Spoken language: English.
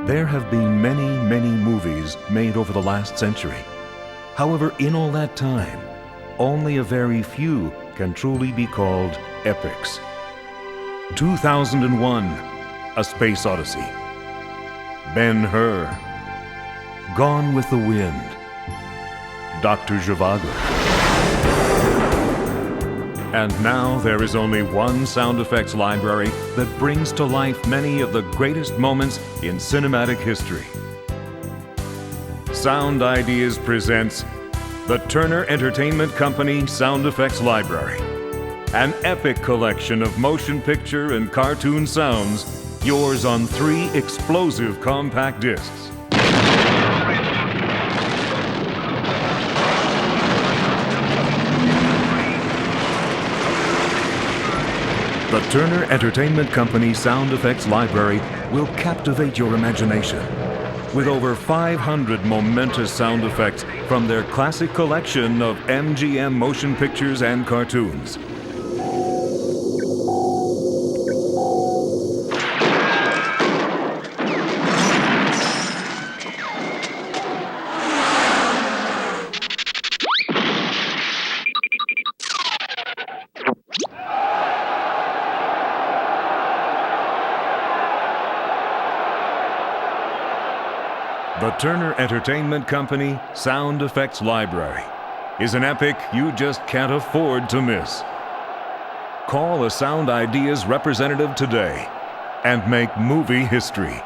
There have been many, many movies made over the last century. However, in all that time, only a very few can truly be called epics. 2001, A Space Odyssey. Ben-Hur. Gone with the Wind. Dr. Zhivago. And now there is only one sound effects library that brings to life many of the greatest moments in cinematic history. Sound Ideas presents the Turner Entertainment Company Sound Effects Library, an epic collection of motion picture and cartoon sounds, yours on 3 explosive compact discs. The Turner Entertainment Company Sound Effects Library will captivate your imagination with over 500 momentous sound effects from their classic collection of MGM motion pictures and cartoons. The Turner Entertainment Company Sound Effects Library is an epic you just can't afford to miss. Call a Sound Ideas representative today and make movie history.